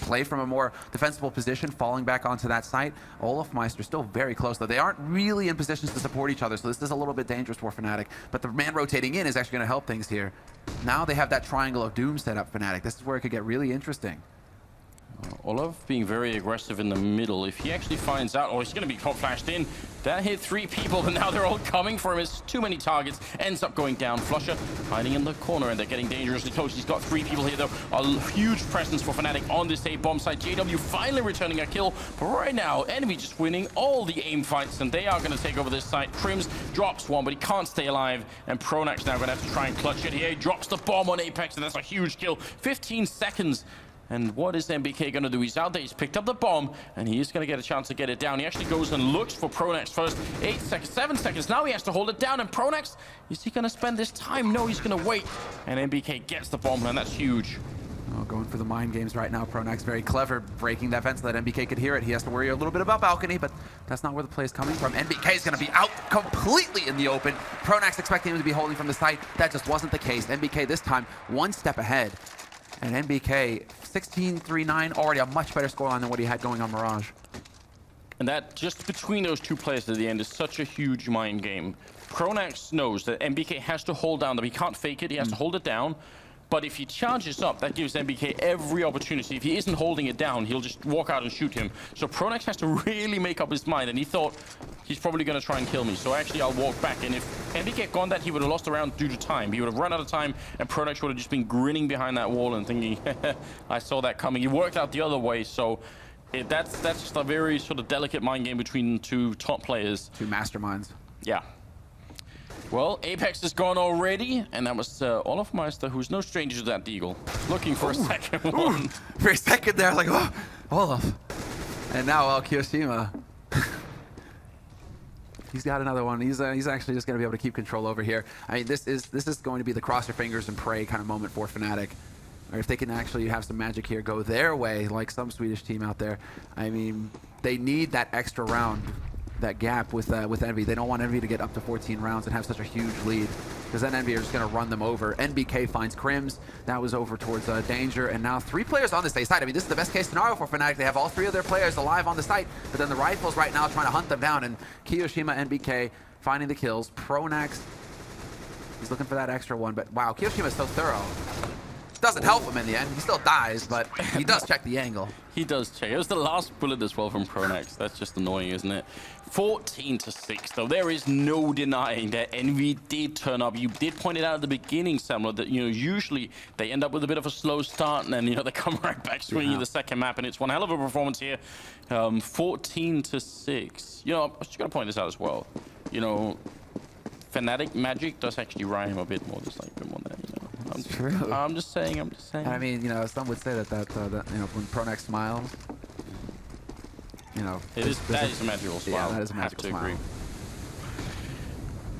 Play from a more defensible position, falling back onto that site. Olafmeister still very close, though. They aren't really in positions to support each other, so this is a little bit dangerous for Fnatic. But the man rotating in is actually going to help things here. Now they have that triangle of doom set up, Fnatic. This is where it could get really interesting. Olaf being very aggressive in the middle. If he actually finds out, he's going to be pop flashed in. That hit 3 people, but now they're all coming for him. It's too many targets. Ends up going down. Flusha hiding in the corner, and they're getting dangerously close. He's got 3 people here, though. A huge presence for Fnatic on this A bomb site. JW finally returning a kill. But right now, Envy just winning all the aim fights, and they are going to take over this site. Crims drops one, but he can't stay alive. And Pronax now going to have to try and clutch it here. He drops the bomb on Apex, and that's a huge kill. 15 seconds. And what is MBK going to do? He's out there, he's picked up the bomb, and he is going to get a chance to get it down. He actually goes and looks for Pronax first. 8 seconds, 7 seconds. Now he has to hold it down, and Pronax, is he going to spend this time? No, he's going to wait. And MBK gets the bomb, and that's huge. Oh, going for the mind games right now. Pronax very clever, breaking that fence so that MBK could hear it. He has to worry a little bit about balcony, but that's not where the play is coming from. MBK is going to be out completely in the open. Pronax expecting him to be holding from the site. That just wasn't the case. MBK this time 1 step ahead. And MBK 16-3-9, already a much better scoreline than what he had going on Mirage. And that, just between those 2 players at the end, is such a huge mind game. Pronax knows that MBK has to hold down, that he can't fake it, he has to hold it down. But if he charges up, that gives MBK every opportunity. If he isn't holding it down, he'll just walk out and shoot him. So Pronax has to really make up his mind, and he thought, he's probably going to try and kill me, so actually I'll walk back. And if MBK had gone that, he would have lost a round due to time. He would have run out of time, and Pronax would have just been grinning behind that wall and thinking, I saw that coming. He worked out the other way, so that's just a very sort of delicate mind game between 2 top players. 2 masterminds. Yeah. Well, Apex is gone already, and that was Olafmeister, who's no stranger to that deagle, looking for a second one. For a second there, I was like, oh, Olaf. And now Kiyoshima. He's got another one. He's actually just going to be able to keep control over here. I mean, this is going to be the cross your fingers and pray kind of moment for Fnatic. Or if they can actually have some magic here go their way, like some Swedish team out there. I mean, they need that extra round, that gap with Envy. They don't want Envy to get up to 14 rounds and have such a huge lead, because then Envy are just going to run them over. NBK finds Crims. That was over towards Danger, and now 3 players on this A site. I mean, this is the best case scenario for Fnatic. They have all 3 of their players alive on the site, but then the Rifles right now trying to hunt them down, and Kiyoshima, NBK finding the kills. Pronax, he's looking for that extra one, but wow, Kiyoshima is so thorough. Doesn't help him in the end. He still dies, but he does check the angle. He does check. It was the last bullet as well from Pronax. That's just annoying, isn't it? 14-6, though. There is no denying that Envy did turn up. You did point it out at the beginning, Samuel, that, you know, usually they end up with a bit of a slow start, and then, you know, they come right back swinging the second map, and it's one hell of a performance here. 14-6. You know, I'm just going to point this out as well. you know, Fnatic magic does actually rhyme a bit more. There's like a bit more there, you know. I'm just saying. And I mean, you know, some would say that you know, when Pronex smiles, you know, that is a magical smile. Yeah, that is a magical smile. Agree.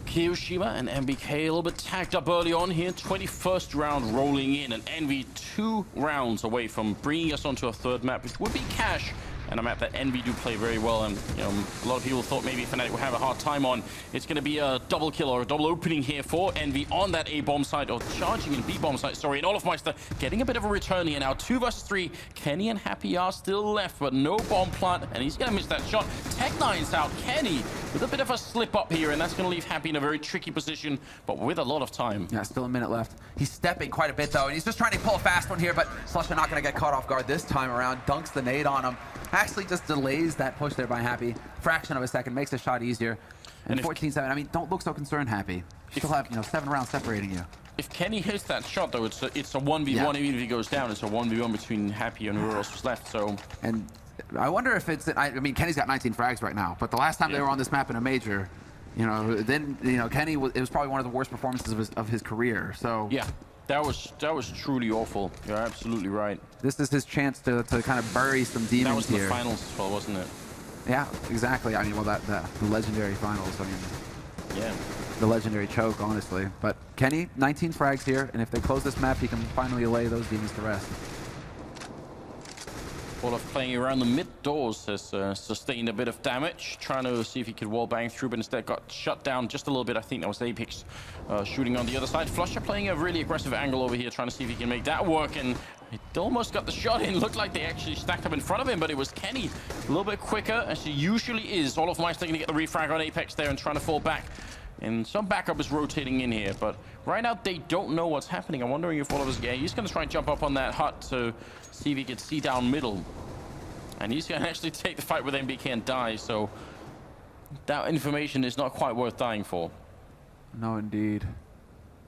Kiyoshima and MBK a little bit tagged up early on here. 21st round rolling in, and Envy 2 rounds away from bringing us onto a third map, which would be Cash, and a map that Envy do play very well. And you know, a lot of people thought maybe Fnatic would have a hard time on. It's going to be a double kill or a double opening here for Envy on that A bomb side, or charging in B bomb side. Sorry, and Olofmeister getting a bit of a return here now. 2 versus 3. Kenny and Happy are still left, but no bomb plant, and he's going to miss that shot. Tech9's out. Kenny with a bit of a slip up here, and that's going to leave Happy in a very tricky position, but with a lot of time. Yeah, still a minute left. He's stepping quite a bit though, and he's just trying to pull a fast one here, but Slusha not going to get caught off guard this time around. Dunks the nade on him. Actually just delays that push there by Happy. Fraction of a second, makes the shot easier. And 14-7, I mean, don't look so concerned, Happy. You still have, you know, 7 rounds separating you. If Kenny hits that shot, though, it's a 1v1. Yeah. Even if he goes down, it's a 1v1 between Happy and whoever else was left. So, and I wonder if it's, I mean, Kenny's got 19 frags right now, but the last time they were on this map in a major, you know, then, you know, Kenny, it was probably one of the worst performances of his career. So yeah. That was truly awful. You're absolutely right. This is his chance to kind of bury some demons here. That was in the finals as well, wasn't it? Yeah, exactly. I mean, well, the legendary finals. I mean, yeah, the legendary choke, honestly. But Kenny, 19 frags here, and if they close this map, he can finally lay those demons to rest. Olaf playing around the mid doors has sustained a bit of damage, trying to see if he could wall bang through, but instead got shut down just a little bit. I think that was Apex shooting on the other side. Flusha playing a really aggressive angle over here, trying to see if he can make that work, and it almost got the shot in. Looked like they actually stacked up in front of him, but it was Kenny a little bit quicker, as he usually is. Olofmeister going to get the refrag on Apex there and trying to fall back. And some backup is rotating in here, but right now they don't know what's happening. I'm wondering if Olaf is he's going to try and jump up on that hut to see if he can see down middle. And he's going to actually take the fight with MBK and die, so that information is not quite worth dying for. No, indeed.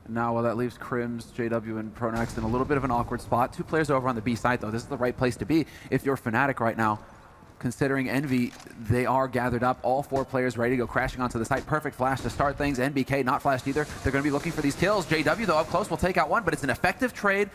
Now, well, that leaves Crims, JW, and Pronex in a little bit of an awkward spot. 2 players over on the B side, though. This is the right place to be if you're Fnatic right now. Considering Envy, they are gathered up. All 4 players ready to go crashing onto the site. Perfect flash to start things. NBK not flashed either. They're going to be looking for these kills. JW, though, up close will take out one, but it's an effective trade.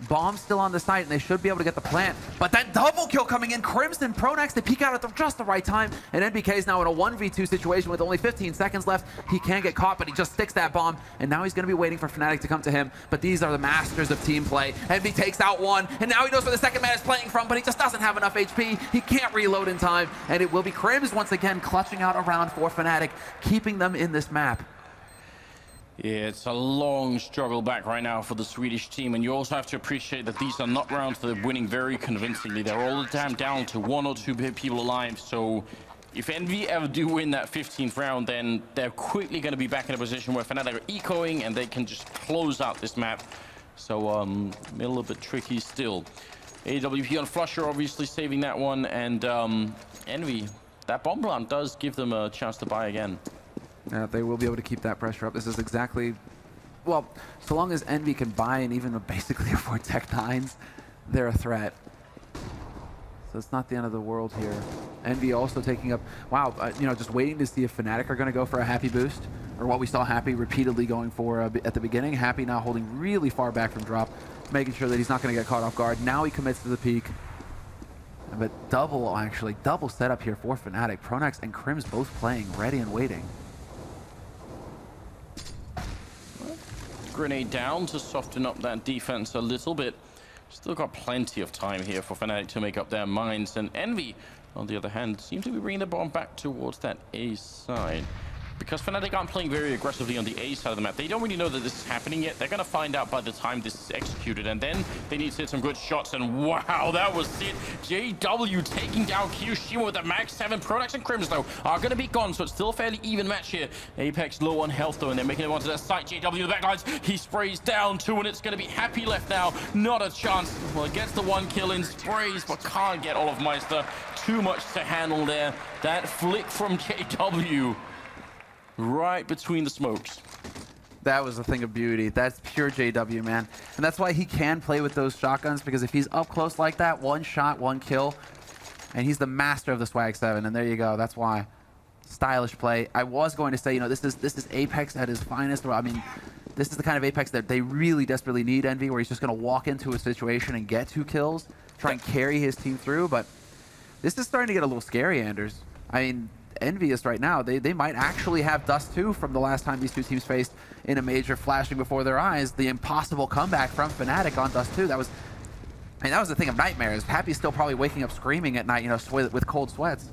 Bomb still on the site, and they should be able to get the plant. But that double kill coming in. Crimson, Pronex, they peek out at just the right time. And NBK is now in a 1v2 situation with only 15 seconds left. He can get caught, but he just sticks that bomb. And now he's going to be waiting for Fnatic to come to him. But these are the masters of team play. Envy takes out one, and now he knows where the second man is playing from, but he just doesn't have enough HP. He can't reload in time. And it will be Crims once again clutching out a round for Fnatic, keeping them in this map. Yeah, it's a long struggle back right now for the Swedish team, and you also have to appreciate that these are not rounds that are winning very convincingly. They're all the time down to 1 or 2 people alive, so if Envy ever do win that 15th round, then they're quickly going to be back in a position where Fnatic are ecoing, and they can just close out this map. So, a little bit tricky still. AWP on Flusher obviously saving that one, and Envy, that bomb plant does give them a chance to buy again. Yeah, they will be able to keep that pressure up. This is exactly, well, so long as Envy can buy and even basically afford Tech9s, they're a threat. So it's not the end of the world here. Envy also taking up, wow, you know, just waiting to see if Fnatic are going to go for a Happy boost, or what we saw Happy repeatedly going for at the beginning. Happy now holding really far back from drop, making sure that he's not going to get caught off guard. Now he commits to the peak. But double setup here for Fnatic. Pronex and Crims both playing, ready and waiting. Grenade down to soften up that defense a little bit. Still got plenty of time here for Fnatic to make up their minds, and Envy, on the other hand, seems to be bringing the bomb back towards that A side. Because Fnatic aren't playing very aggressively on the A side of the map, they don't really know that this is happening yet. They're going to find out by the time this is executed, and then they need to hit some good shots, and wow, that was it. JW taking down Kiyoshima with the max 7. Pronex and Crims, though, are going to be gone, so it's still a fairly even match here. Apex low on health, though, and they're making it onto their site. JW the backlines, he sprays down 2, and it's going to be Happy left now. Not a chance. Well, it gets the 1 kill in sprays, but can't get Olofmeister. Too much to handle there. That flick from JW. Right between the smokes. That was a thing of beauty. That's pure JW, man. And that's why he can play with those shotguns, because if he's up close like that, 1 shot, 1 kill, and he's the master of the Swag 7, and there you go. That's why. stylish play. I was going to say, you know, this is Apex at his finest. I mean, this is the kind of Apex that they really desperately need, Envy, where he's just going to walk into a situation and get 2 kills, try and carry his team through. But this is starting to get a little scary, Anders. I mean, EnVyUs right now, they might actually have Dust 2 from the last time these two teams faced in a major, flashing before their eyes. The impossible comeback from Fnatic on Dust 2. That was the thing of nightmares. Happy's still probably waking up screaming at night, you know, with cold sweats.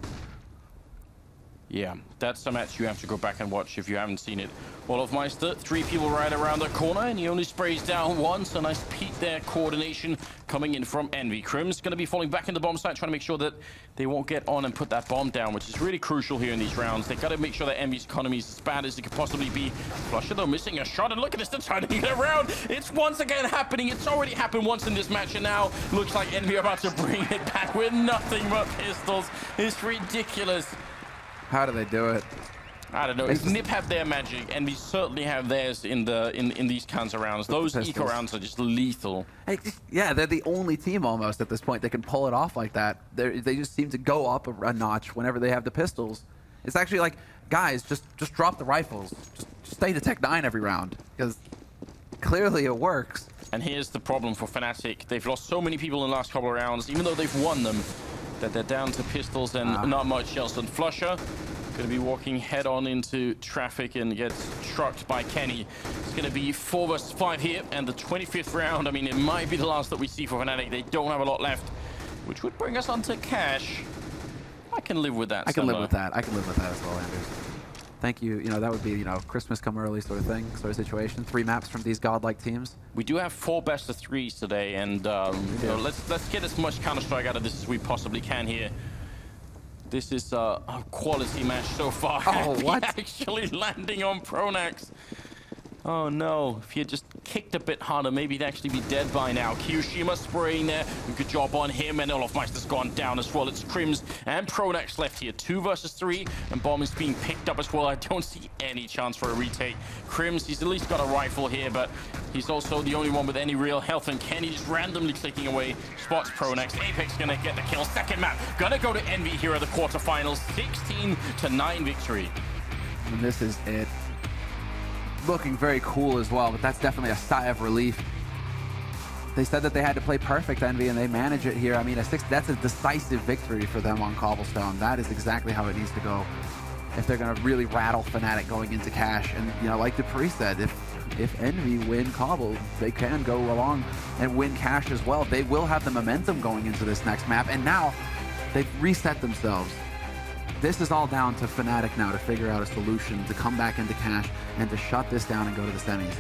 Yeah, that's a match you have to go back and watch if you haven't seen it. Olofmeister, 3 people right around the corner, and he only sprays down once. A nice peek there, coordination coming in from Envy. Crim's going to be falling back in the bomb site, trying to make sure that they won't get on and put that bomb down, which is really crucial here in these rounds. They got to make sure that Envy's economy is as bad as it could possibly be. Flusher, though, missing a shot, and look at this, they're trying to get around. It's once again happening. It's already happened once in this match, and now looks like Envy are about to bring it back with nothing but pistols. It's ridiculous. How do they do it? I don't know. If Nip have their magic, and we certainly have theirs in these kinds of rounds. Those eco rounds are just lethal. Yeah, they're the only team almost at this point that can pull it off like that. They just seem to go up a notch whenever they have the pistols. It's actually like, guys, just drop the rifles. Just stay to Tech 9 every round, because clearly it works. And here's the problem for Fnatic. They've lost so many people in the last couple of rounds, even though they've won them, that they're down to pistols and not much else. And Flusher going to be walking head on into traffic and gets trucked by Kenny. It's going to be 4 versus 5 here, and the 25th round. I mean, it might be the last that we see for Fnatic. They don't have a lot left, which would bring us on to cash. I can live with that. I can live with that. I can live with that as well, Anders. Thank you. You know, that would be, you know, Christmas come early sort of thing, sort of situation. 3 maps from these godlike teams. We do have 4 best of 3s today, and you know, let's get as much Counter-Strike out of this as we possibly can here. This is a quality match so far. Oh, what? Actually landing on Pronax. Oh no, if he had just kicked a bit harder, maybe he'd actually be dead by now. Kyoshima spraying there. Good job on him, and Olofmeister's gone down as well. It's Crims and Pronax left here. 2 versus 3, and Bomb is being picked up as well. I don't see any chance for a retake. Crims, he's at least got a rifle here, but he's also the only one with any real health, and Kenny just randomly clicking away. Spots Pronax. Apex gonna get the kill. Second map, gonna go to Envy here at the quarterfinals. 16-9 victory. And this is it. Looking very cool as well, but that's definitely a sigh of relief. They said that they had to play perfect, Envy, and they manage it here. I mean, that's a decisive victory for them on Cobblestone. That is exactly how it needs to go if they're going to really rattle Fnatic going into cash. And, you know, like Dupree said, if Envy win Cobble, they can go along and win cash as well. They will have the momentum going into this next map, and now they've reset themselves. This is all down to Fnatic now to figure out a solution to come back into cash and to shut this down and go to the semis.